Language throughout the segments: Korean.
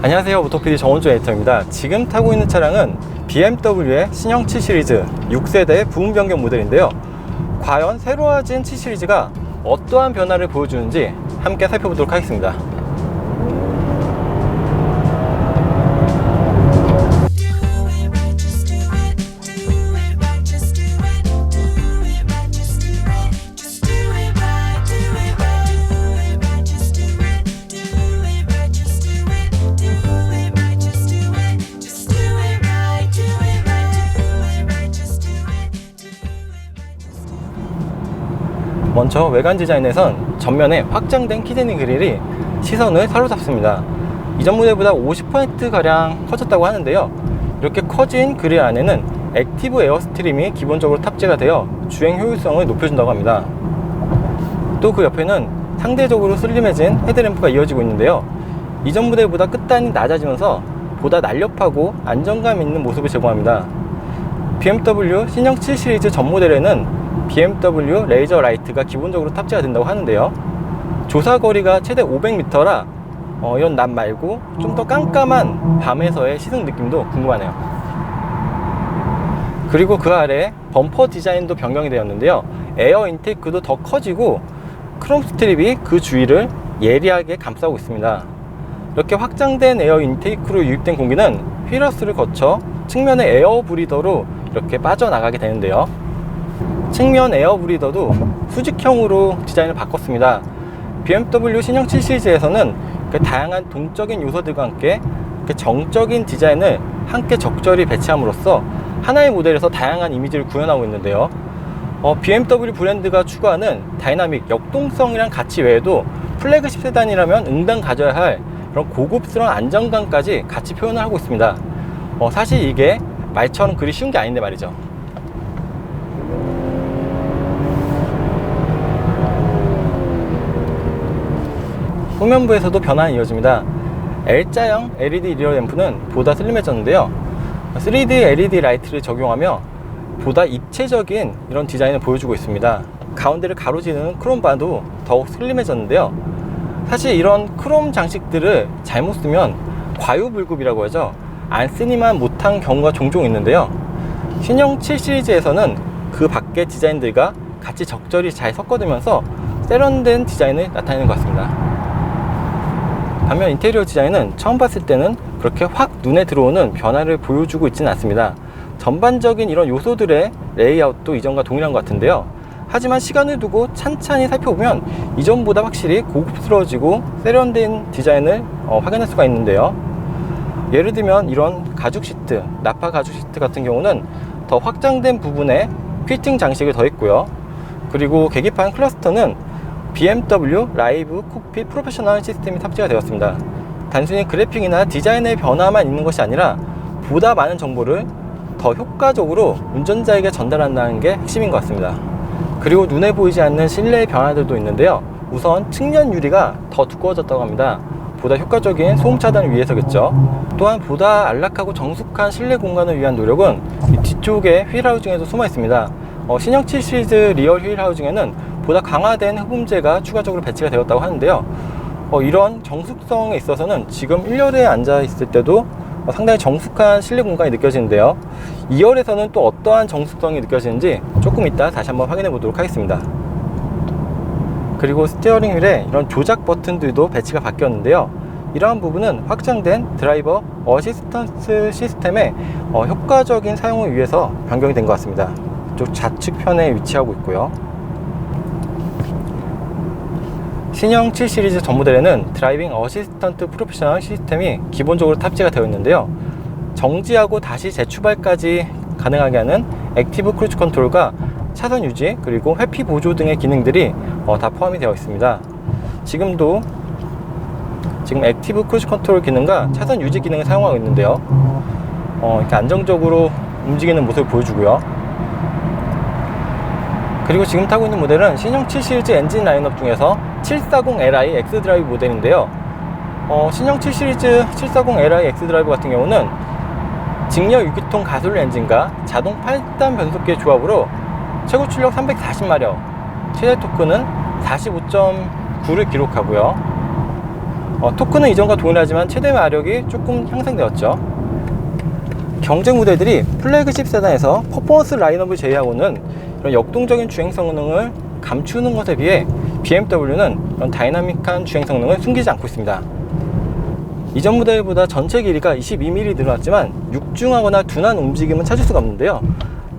안녕하세요, 모토PD 정원조 에디터입니다. 지금 타고 있는 차량은 BMW의 신형 7 시리즈 6세대 부분 변경 모델인데요. 과연 새로워진 7 시리즈가 어떠한 변화를 보여주는지 함께 살펴보도록 하겠습니다. 먼저 외관 디자인에선 전면에 확장된 키드니 그릴이 시선을 사로잡습니다. 이전 모델보다 50%가량 커졌다고 하는데요. 이렇게 커진 그릴 안에는 액티브 에어 스트림이 기본적으로 탑재가 되어 주행 효율성을 높여준다고 합니다. 또 그 옆에는 상대적으로 슬림해진 헤드램프가 이어지고 있는데요. 이전 모델보다 끝단이 낮아지면서 보다 날렵하고 안정감 있는 모습을 제공합니다. BMW 신형 7 시리즈 전 모델에는 BMW 레이저 라이트가 기본적으로 탑재가 된다고 하는데요. 조사 거리가 최대 500m라 이런 낮 말고 좀 더 깜깜한 밤에서의 시승 느낌도 궁금하네요. 그리고 그 아래 범퍼 디자인도 변경이 되었는데요. 에어 인테이크도 더 커지고 크롬 스트립이 그 주위를 예리하게 감싸고 있습니다. 이렇게 확장된 에어 인테이크로 유입된 공기는 휠러스를 거쳐 측면의 에어 브리더로 이렇게 빠져나가게 되는데요. 측면 에어 브리더도 수직형으로 디자인을 바꿨습니다. BMW 신형 7 시리즈에서는 다양한 동적인 요소들과 함께 정적인 디자인을 함께 적절히 배치함으로써 하나의 모델에서 다양한 이미지를 구현하고 있는데요. BMW 브랜드가 추구하는 다이나믹 역동성이란 가치 외에도 플래그십 세단이라면 응당 가져야 할 그런 고급스러운 안정감까지 같이 표현을 하고 있습니다. 사실 이게 말처럼 그리 쉬운 게 아닌데 말이죠. 후면부에서도 변화는 이어집니다. L자형 LED 리어 램프는 보다 슬림해졌는데요. 3D LED 라이트를 적용하며 보다 입체적인 이런 디자인을 보여주고 있습니다. 가운데를 가로지르는 크롬바도 더욱 슬림해졌는데요. 사실 이런 크롬 장식들을 잘못 쓰면 과유불급이라고 하죠. 안 쓰니만 못한 경우가 종종 있는데요. 신형 7 시리즈에서는 그 밖의 디자인들과 같이 적절히 잘 섞어두면서 세련된 디자인을 나타내는 것 같습니다. 반면 인테리어 디자인은 처음 봤을 때는 그렇게 확 눈에 들어오는 변화를 보여주고 있지는 않습니다. 전반적인 이런 요소들의 레이아웃도 이전과 동일한 것 같은데요. 하지만 시간을 두고 찬찬히 살펴보면 이전보다 확실히 고급스러워지고 세련된 디자인을 확인할 수가 있는데요. 예를 들면 이런 가죽 시트, 나파 가죽 시트 같은 경우는 더 확장된 부분에 퀼팅 장식을 더했고요. 그리고 계기판 클러스터는 BMW 라이브 콕핏 프로페셔널 시스템이 탑재가 되었습니다. 단순히 그래픽이나 디자인의 변화만 있는 것이 아니라 보다 많은 정보를 더 효과적으로 운전자에게 전달한다는 게 핵심인 것 같습니다. 그리고 눈에 보이지 않는 실내의 변화들도 있는데요. 우선 측면 유리가 더 두꺼워졌다고 합니다. 보다 효과적인 소음 차단을 위해서겠죠. 또한 보다 안락하고 정숙한 실내 공간을 위한 노력은 이 뒤쪽에 휠 하우징에도 숨어 있습니다. 신형 7 시리즈 리얼 휠 하우징에는 보다 강화된 흡음재가 추가적으로 배치가 되었다고 하는데요. 이런 정숙성에 있어서는 지금 1열에 앉아 있을 때도 상당히 정숙한 실내 공간이 느껴지는데요. 2열에서는 또 어떠한 정숙성이 느껴지는지 조금 이따 다시 한번 확인해 보도록 하겠습니다. 그리고 스티어링 휠에 이런 조작 버튼들도 배치가 바뀌었는데요. 이러한 부분은 확장된 드라이버 어시스턴스 시스템의 효과적인 사용을 위해서 변경이 된 것 같습니다. 이쪽 좌측편에 위치하고 있고요. 신형 7 시리즈 전 모델에는 드라이빙 어시스턴트 프로페셔널 시스템이 기본적으로 탑재가 되어 있는데요. 정지하고 다시 재출발까지 가능하게 하는 액티브 크루즈 컨트롤과 차선 유지 그리고 회피 보조 등의 기능들이 다 포함이 되어 있습니다. 지금 액티브 크루즈 컨트롤 기능과 차선 유지 기능을 사용하고 있는데요. 이렇게 안정적으로 움직이는 모습을 보여주고요. 그리고 지금 타고 있는 모델은 신형 7 시리즈 엔진 라인업 중에서 740Li X 드라이브 모델인데요. 신형 7 시리즈 740Li X 드라이브 같은 경우는 직력 6기통 가솔린 엔진과 자동 8단 변속기의 조합으로 최고 출력 340마력, 최대 토크는 45.9를 기록하고요. 토크는 이전과 동일하지만 최대 마력이 조금 향상되었죠. 경쟁 모델들이 플래그십 세단에서 퍼포먼스 라인업을 제외하고는 이런 역동적인 주행 성능을 감추는 것에 비해 BMW는 이런 다이나믹한 주행 성능을 숨기지 않고 있습니다. 이전 모델보다 전체 길이가 22mm 늘어났지만 육중하거나 둔한 움직임은 찾을 수가 없는데요.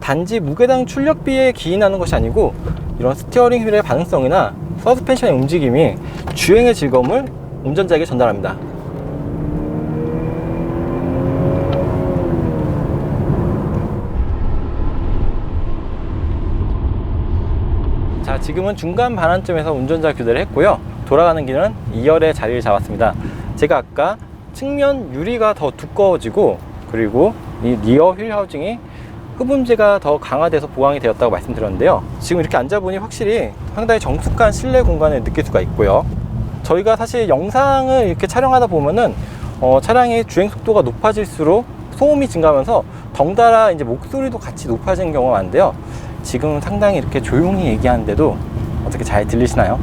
단지 무게당 출력비에 기인하는 것이 아니고 이런 스티어링 휠의 반응성이나 서스펜션의 움직임이 주행의 즐거움을 운전자에게 전달합니다. 자, 지금은 중간 반환점에서 운전자 교대를 했고요. 돌아가는 길은 2열에 자리를 잡았습니다. 제가 아까 측면 유리가 더 두꺼워지고 그리고 이 리어 휠 하우징이 흡음재가 더 강화돼서 보강이 되었다고 말씀드렸는데요. 지금 이렇게 앉아보니 확실히 상당히 정숙한 실내 공간을 느낄 수가 있고요. 저희가 사실 영상을 이렇게 촬영하다 보면은 차량의 주행 속도가 높아질수록 소음이 증가하면서 덩달아 이제 목소리도 같이 높아지는 경우가 많은데요. 지금 상당히 이렇게 조용히 얘기하는데도 어떻게 잘 들리시나요?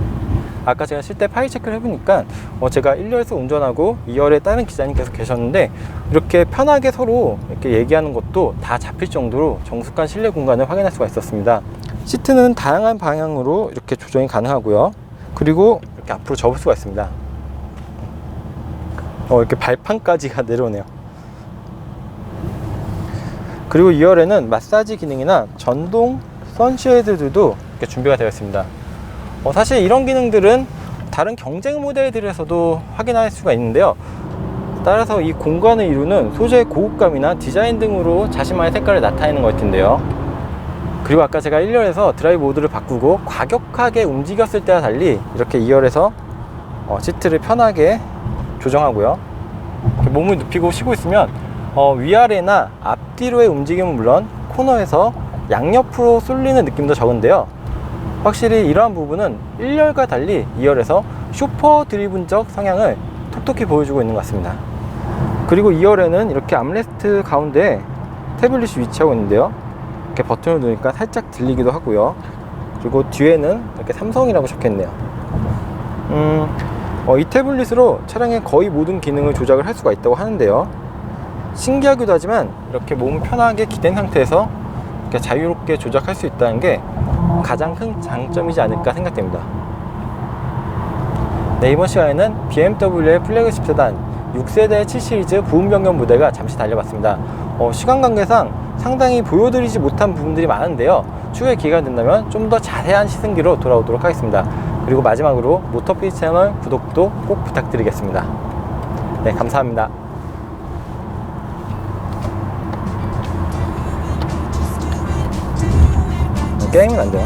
아까 제가 실제 파일 체크를 해보니까 제가 1열에서 운전하고 2열에 다른 기자님께서 계셨는데 이렇게 편하게 서로 이렇게 얘기하는 것도 다 잡힐 정도로 정숙한 실내 공간을 확인할 수가 있었습니다. 시트는 다양한 방향으로 이렇게 조정이 가능하고요. 그리고 이렇게 앞으로 접을 수가 있습니다. 이렇게 발판까지가 내려오네요. 그리고 2열에는 마사지 기능이나 전동 선쉐이드들도 이렇게 준비가 되어 있습니다. 사실 이런 기능들은 다른 경쟁 모델들에서도 확인할 수가 있는데요. 따라서 이 공간을 이루는 소재의 고급감이나 디자인 등으로 자신만의 색깔을 나타내는 것 같은데요. 그리고 아까 제가 1열에서 드라이브 모드를 바꾸고 과격하게 움직였을 때와 달리 이렇게 2열에서 시트를 편하게 조정하고요. 이렇게 몸을 눕히고 쉬고 있으면 위아래나 앞뒤로의 움직임은 물론 코너에서 양옆으로 쏠리는 느낌도 적은데요. 확실히 이러한 부분은 1열과 달리 2열에서 슈퍼 드리븐적 성향을 톡톡히 보여주고 있는 것 같습니다. 그리고 2열에는 이렇게 암레스트 가운데에 태블릿이 위치하고 있는데요. 이렇게 버튼을 누르니까 살짝 들리기도 하고요. 그리고 뒤에는 이렇게 삼성이라고 적혀있네요. 이 태블릿으로 차량의 거의 모든 기능을 조작을 할 수가 있다고 하는데요. 신기하기도 하지만 이렇게 몸을 편하게 기댄 상태에서 이렇게 자유롭게 조작할 수 있다는 게 가장 큰 장점이지 않을까 생각됩니다. 네, 이번 시간에는 BMW의 플래그십 세단 6세대 7시리즈 부분 변경 모델과 잠시 달려봤습니다. 시간 관계상 상당히 보여드리지 못한 부분들이 많은데요. 추후에 기회가 된다면 좀 더 자세한 시승기로 돌아오도록 하겠습니다. 그리고 마지막으로 모터피치 채널 구독도 꼭 부탁드리겠습니다. 네, 감사합니다. 게임은 안 돼요.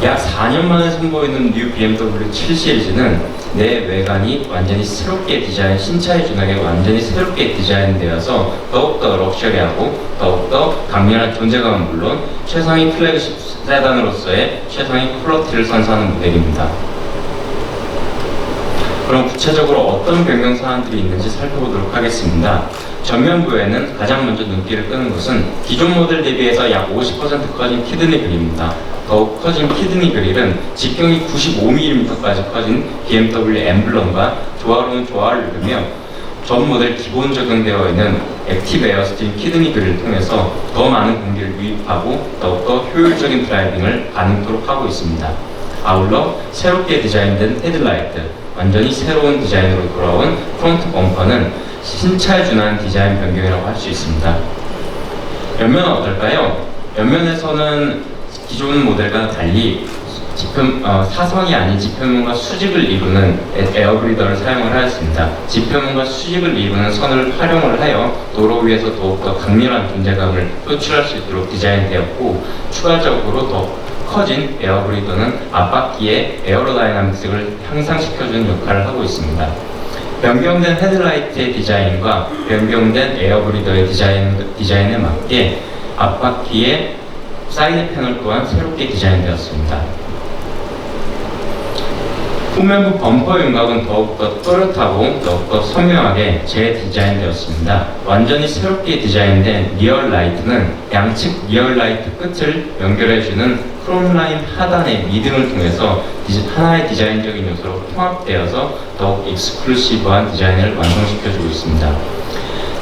약 4년 만에 선보이는 뉴 BMW 7 시리즈는 내 외관이 완전히 새롭게 디자인, 신차에 준하게 완전히 새롭게 디자인되어서 더욱더 럭셔리하고 더욱더 강렬한 존재감은 물론 최상위 플래그십 세단으로서의 최상위 퀄리티를 선사하는 모델입니다. 그럼 구체적으로 어떤 변경 사항들이 있는지 살펴보도록 하겠습니다. 전면부에는 가장 먼저 눈길을 끄는 것은 기존 모델 대비해서 약 50% 커진 키드니 그릴입니다. 더욱 커진 키드니 그릴은 직경이 95mm까지 커진 BMW 엠블럼과 조화로운 조화를 이루며 전 모델 기본 적용되어 있는 액티브 에어스팀 키드니 그릴을 통해서 더 많은 공기를 유입하고 더욱더 효율적인 드라이빙을 가능토록 하고 있습니다. 아울러 새롭게 디자인된 헤드라이트, 완전히 새로운 디자인으로 돌아온 프론트 범퍼는 신차에 준하는 디자인 변경이라고 할 수 있습니다. 옆면은 어떨까요? 옆면에서는 기존 모델과 달리 사선이 아닌 지표면과 수직을 이루는 에어브리더를 사용을 하였습니다. 지표면과 수직을 이루는 선을 활용을 하여 도로 위에서 더욱더 강렬한 존재감을 표출할 수 있도록 디자인되었고, 추가적으로 더 커진 에어브리더는 앞바퀴의 에어로다이나믹스를 향상시켜주는 역할을 하고 있습니다. 변경된 헤드라이트의 디자인과 변경된 에어브리더의 디자인에 맞게 앞바퀴의 사이드 패널 또한 새롭게 디자인되었습니다. 후면부 범퍼 윤곽은 더욱더 또렷하고 더욱더 선명하게 재디자인되었습니다. 완전히 새롭게 디자인된 리얼 라이트는 양측 리얼 라이트 끝을 연결해주는 크롬라인 하단의 미등을 통해서 하나의 디자인적인 요소로 통합되어서 더욱 익스클루시브한 디자인을 완성시켜주고 있습니다.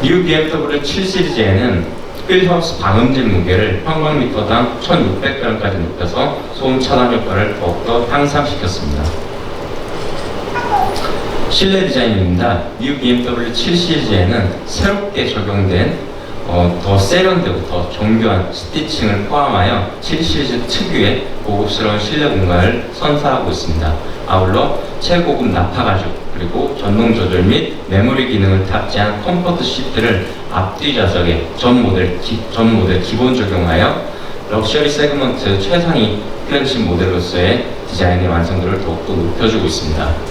뉴 BMW 7 시리즈에는 휠하우스 방음제 무게를 평방미터당 1600g까지 높여서 소음 차단 효과를 더욱더 향상시켰습니다. 실내 디자인입니다. 뉴 BMW 7 시리즈에는 새롭게 적용된 더 세련되고 더 정교한 스티칭을 포함하여 7 시리즈 특유의 고급스러운 실내 공간을 선사하고 있습니다. 아울러 최고급 나파 가죽 그리고 전동 조절 및 메모리 기능을 탑재한 컴포트 시트를 앞뒤 좌석에 전 모델 기본 적용하여 럭셔리 세그먼트 최상위 클래식 모델로서의 디자인의 완성도를 더욱더 높여주고 있습니다.